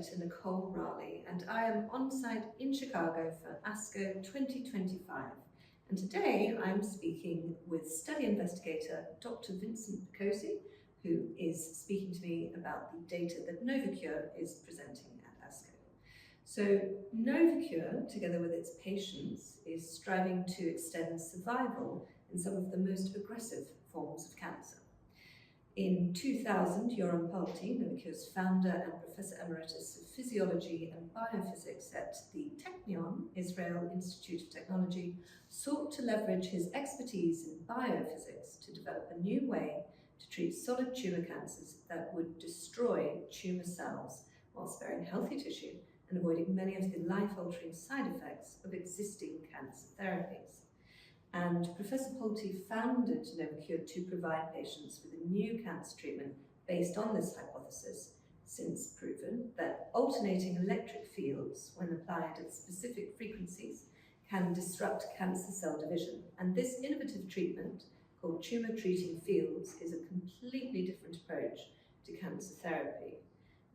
editor Nicole Raleigh, and I am on site in Chicago for ASCO 2025. And today I'm speaking with study investigator Dr. Vincent Picozzi, who is speaking to me about the data that Novocure is presenting at ASCO. So Novocure, together with its patients, is striving to extend survival in some of the most aggressive forms of cancer. In 2000, Yoram Palti, Novocure's founder and Professor Emeritus of Physiology and Biophysics at the Technion, Israel Institute of Technology, sought to leverage his expertise in biophysics to develop a new way to treat solid tumor cancers that would destroy tumor cells while sparing healthy tissue and avoiding many of the life-altering side effects of existing cancer therapies. And Professor Palti founded Novocure to provide patients with a new cancer treatment based on this hypothesis, since proven that alternating electric fields, when applied at specific frequencies, can disrupt cancer cell division. And this innovative treatment, called Tumour Treating Fields, is a completely different approach to cancer therapy.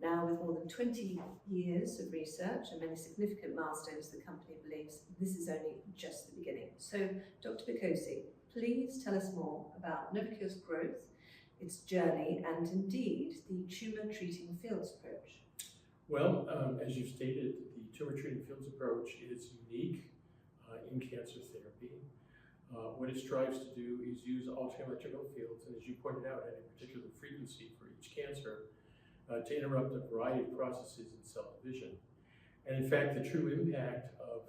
Now, with more than 20 years of research and many significant milestones, the company believes this is only just the beginning. So, Dr. Picozzi, please tell us more about Novocure's growth, its journey, and indeed the Tumour Treating Fields approach. Well, as you stated, the Tumour Treating Fields approach is unique in cancer therapy. What it strives to do is use alternating electrical fields, and as you pointed out, at a particular frequency for each cancer, to interrupt a variety of processes in cell division. And in fact, the true impact of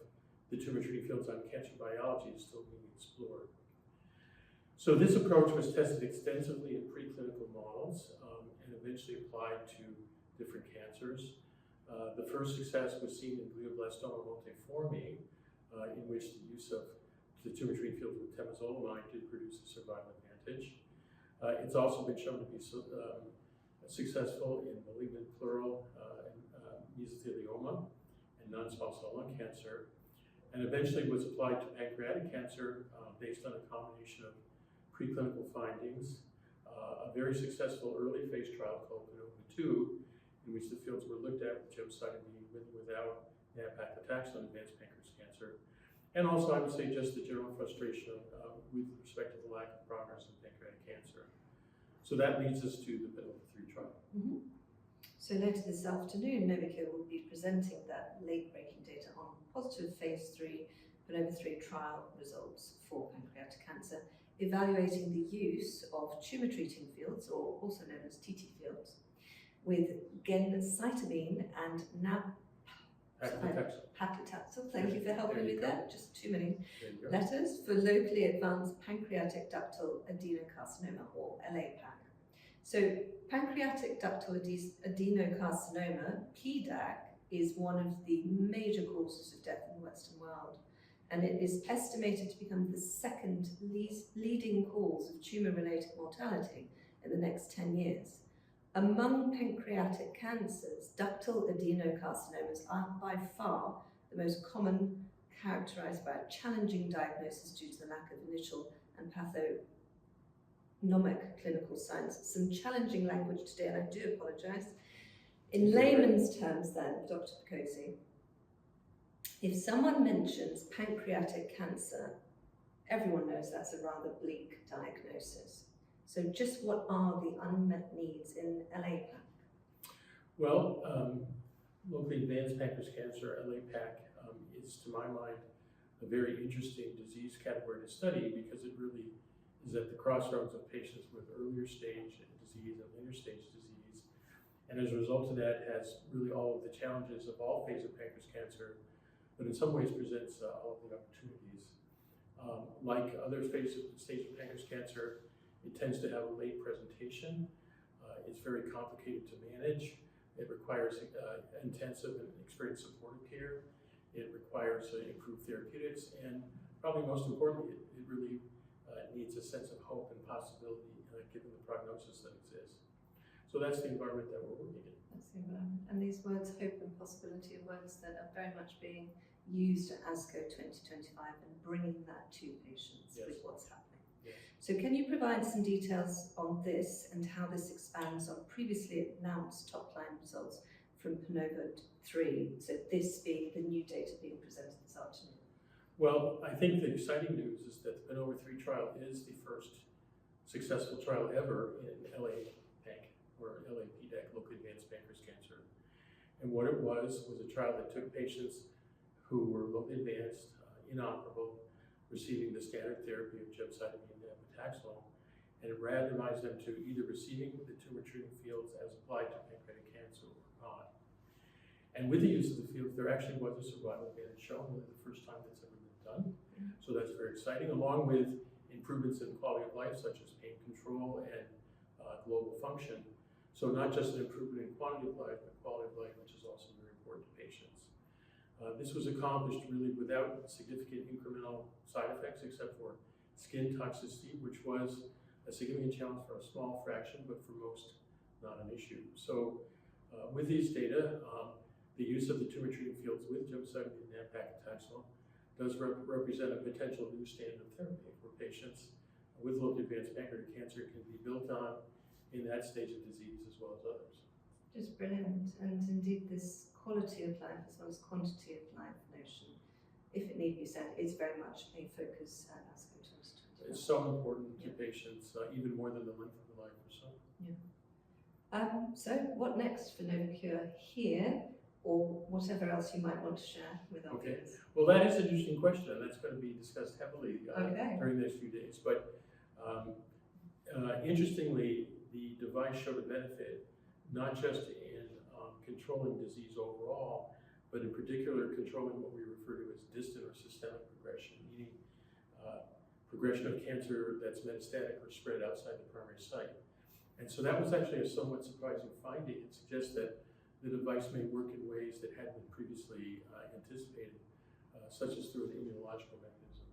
the Tumour Treating Fields on cancer biology is still being explored. So this approach was tested extensively in preclinical models and eventually applied to different cancers. The first success was seen in glioblastoma multiforme, in which the use of the Tumour Treating Fields with temozolomide did produce a survival advantage. It's also been shown to be successful in malignant pleural mesothelioma and non-small cell lung cancer, and eventually was applied to pancreatic cancer based on a combination of preclinical findings, a very successful early phase trial called Novocure, in which the fields were looked at with gemcitabine with and without nab-paclitaxel in advanced pancreas cancer, and also I would say just the general frustration with respect to the lack of progress in pancreatic cancer. So that leads us to the PANOVA-3 trial. So later this afternoon, Novocure will be presenting that late-breaking data on positive phase 3 PANOVA-3 trial results for pancreatic cancer, evaluating the use of Tumour Treating Fields, or also known as TTFields, with gemcitabine and nab-paclitaxel. Thank you for helping me there. Just too many letters, for locally advanced pancreatic ductal adenocarcinoma, or LA-PAC. So pancreatic ductal adenocarcinoma, PDAC, is one of the major causes of death in the Western world, and it is estimated to become the second leading cause of tumor-related mortality in the next 10 years. Among pancreatic cancers, ductal adenocarcinomas are by far the most common, characterized by a challenging diagnosis due to the lack of initial and pathognomic clinical signs. Some challenging language today, and I do apologize. In layman's terms then, Dr. Picozzi, if someone mentions pancreatic cancer, everyone knows that's a rather bleak diagnosis. So just what are the unmet needs in LA-PAC? Well, locally advanced pancreas cancer, LA-PAC, is, to my mind, a very interesting disease category to study because it really is at the crossroads of patients with earlier stage disease and later stage disease. And as a result of that, has really all of the challenges of all phases of pancreas cancer, but in some ways presents all of the opportunities. Like other stages of pancreas cancer, it tends to have a late presentation. It's very complicated to manage. It requires intensive and experienced supportive care. It requires improved therapeutics, and probably most importantly, it really needs a sense of hope and possibility given the prognosis that exists. So that's the environment that we're working in. That's the environment. And these words, hope and possibility, are words that are very much being used at ASCO 2025 and bringing that to patients with what's happening. So can you provide some details on this and how this expands on previously announced top-line results from PANOVA-3, so this being the new data being presented this afternoon? Well, I think the exciting news is that the PANOVA-3 trial is the first successful trial ever in LA-PAC, or LA-PAC, locally advanced pancreas cancer. And what it was a trial that took patients who were locally advanced, inoperable, receiving the standard therapy of gemcitabine and nab-paclitaxel, and it randomized them to either receiving the Tumour Treating Fields as applied to pancreatic cancer or not. And with the use of the fields, there actually was a survival advantage shown, really the first time that's ever been done. So that's very exciting, along with improvements in quality of life, such as pain control and global function. So not just an improvement in quantity of life, but quality of life, which is also very important to patients. This was accomplished really without significant incremental side effects, except for skin toxicity, which was a significant challenge for a small fraction, but for most, not an issue. So with these data, the use of the Tumour Treating Fields with gemcitabine and nab-paclitaxel does represent a potential new standard of therapy for patients with locally advanced pancreatic cancer. Can be built on in that stage of disease as well as others. Just brilliant, and indeed this quality of life as well as quantity of life notion, if it need be said, is very much a focus at ASCO 2021. It's so important to patients, even more than the length of the life or so. So what next for Novocure here, or whatever else you might want to share with our viewers? Well, that is an interesting question, and that's going to be discussed heavily during those few days. But interestingly, the device showed a benefit not just in controlling disease overall, but in particular controlling what we refer to as distant or systemic progression, meaning progression of cancer that's metastatic or spread outside the primary site. And so that was actually a somewhat surprising finding. It suggests that the device may work in ways that hadn't been previously anticipated, such as through an immunological mechanism.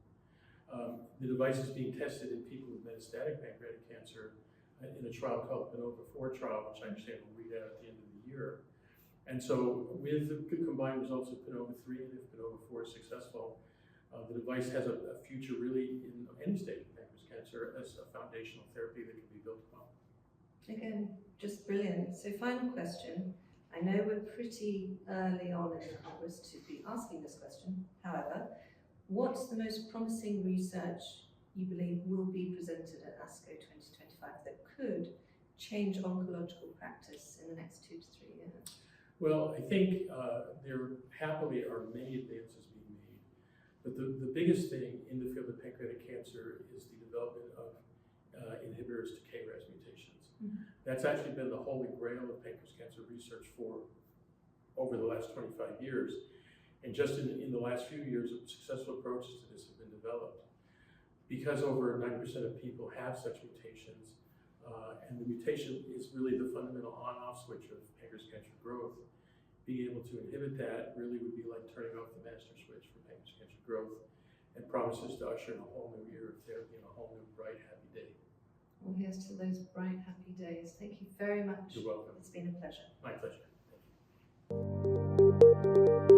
The device is being tested in people with metastatic pancreatic cancer in a trial called the Novocure trial, which I understand will read out at the end of the year. And so with the combined results of PANOVA-3, and if PANOVA-4 is successful, the device has a future really in any stage of pancreas cancer as a foundational therapy that can be built upon. Again, just brilliant. So final question. I know we're pretty early on in the Congress to be asking this question. However, what's the most promising research you believe will be presented at ASCO 2025 that could change oncological practice in the next 2 to 3 years? Well, I think there happily are many advances being made, but the biggest thing in the field of pancreatic cancer is the development of inhibitors to KRAS mutations. That's actually been the holy grail of pancreas cancer research for over the last 25 years. And just in the last few years, successful approaches to this have been developed. Because over 90% of people have such mutations, and the mutation is really the fundamental on-off switch of pancreas cancer growth, being able to inhibit that really would be like turning off the master switch for pancreas cancer growth, and promises to usher in a whole new era of therapy and a whole new bright, happy day. Well, here's to those bright, happy days. Thank you very much. You're welcome. It's been a pleasure. My pleasure. Thank you.